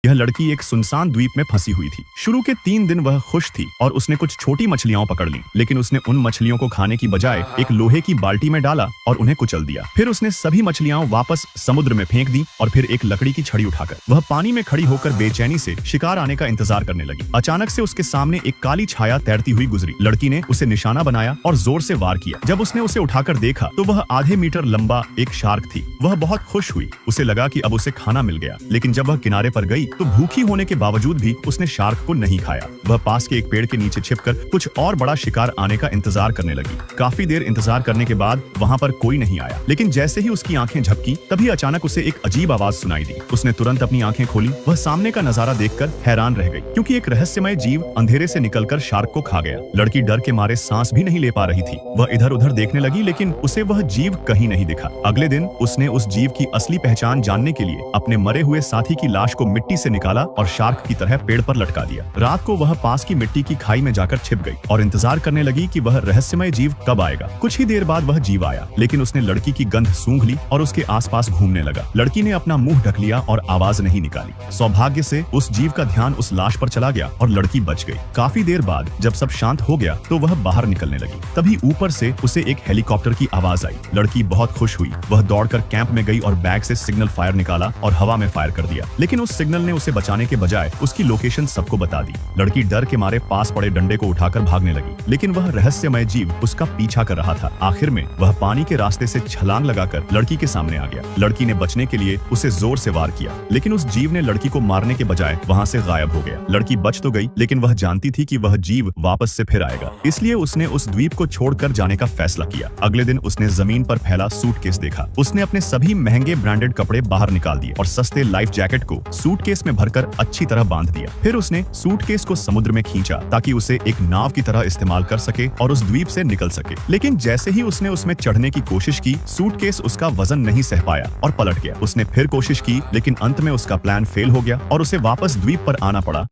यह लड़की एक सुनसान द्वीप में फंसी हुई थी। शुरू के 3 दिन वह खुश थी और उसने कुछ छोटी मछलियां पकड़ ली, लेकिन उसने उन मछलियों को खाने की बजाय एक लोहे की बाल्टी में डाला और उन्हें कुचल दिया। फिर उसने सभी मछलियां वापस समुद्र में फेंक दी और फिर एक लकड़ी की छड़ी उठाकर वह पानी में खड़ी होकर बेचैनी से शिकार आने का इंतजार करने लगी। अचानक से उसके सामने एक काली छाया तैरती हुई गुजरी। लड़की ने उसे निशाना बनाया और जोर से वार किया। जब उसने उसे उठाकर देखा तो वह आधे मीटर लंबा एक शार्क थी। वह बहुत खुश हुई। उसे लगा कि अब उसे खाना मिल गया, लेकिन जब वह किनारे पर गई तो भूखी होने के बावजूद भी उसने शार्क को नहीं खाया। वह पास के एक पेड़ के नीचे छिपकर कुछ और बड़ा शिकार आने का इंतजार करने लगी। काफी देर इंतजार करने के बाद वहां पर कोई नहीं आया, लेकिन जैसे ही उसकी आंखें झपकी तभी अचानक उसे एक अजीब आवाज सुनाई दी। उसने तुरंत अपनी आंखें खोली। वह सामने का नजारा देखकर हैरान रह गई, क्योंकि एक रहस्यमय जीव अंधेरे से निकलकर शार्क को खा गया। लड़की डर के मारे सांस भी नहीं ले पा रही थी। वह इधर उधर देखने लगी, लेकिन उसे वह जीव कहीं नहीं दिखा। अगले दिन उसने उस जीव की असली पहचान जानने के लिए अपने मरे हुए साथी की लाश को मिट्टी से निकाला और शार्क की तरह पेड़ पर लटका दिया। रात को वह पास की मिट्टी की खाई में जाकर छिप गई और इंतजार करने लगी कि वह रहस्यमय जीव कब आएगा। कुछ ही देर बाद वह जीव आया, लेकिन उसने लड़की की गंध सूंघ ली और उसके आसपास घूमने लगा। लड़की ने अपना मुंह ढक लिया और आवाज नहीं निकाली। सौभाग्य से उस जीव का ध्यान उस लाश पर चला गया और लड़की बच गई। काफी देर बाद जब सब शांत हो गया तो वह बाहर निकलने लगी। तभी ऊपर से उसे एक हेलीकॉप्टर की आवाज आई। लड़की बहुत खुश हुई। वह दौड़कर कैंप में गई और बैग से सिग्नल फायर निकाला और हवा में फायर कर दिया, लेकिन उस सिग्नल ने उसे बचाने के बजाय उसकी लोकेशन सबको बता दी। लड़की डर के मारे पास पड़े डंडे को उठाकर भागने लगी, लेकिन वह रहस्यमय जीव उसका पीछा कर रहा था। आखिर में वह पानी के रास्ते से छलांग लगाकर लड़की के सामने आ गया। लड़की ने बचने के लिए उसे जोर से वार किया, लेकिन उस जीव ने लड़की को मारने के बजाय वहां से गायब हो गया। लड़की बच तो गई, लेकिन वह जानती थी कि वह जीव वापस से फिर आएगा, इसलिए उसने उस द्वीप को छोड़कर जाने का फैसला किया। अगले दिन उसने जमीन पर फैला सूटकेस देखा। उसने अपने सभी महंगे ब्रांडेड कपड़े बाहर निकाल दिए और सस्ते लाइफ जैकेट को सूटकेस में भरकर अच्छी तरह बांध दिया। फिर उसने सूटकेस को समुद्र में खींचा ताकि उसे एक नाव की तरह इस्तेमाल कर सके और उस द्वीप से निकल सके। लेकिन जैसे ही उसने उसमें चढ़ने की कोशिश की, सूटकेस उसका वजन नहीं सह पाया और पलट गया। उसने फिर कोशिश की, लेकिन अंत में उसका प्लान फेल हो गया और उसे वापस द्वीप पर आना पड़ा।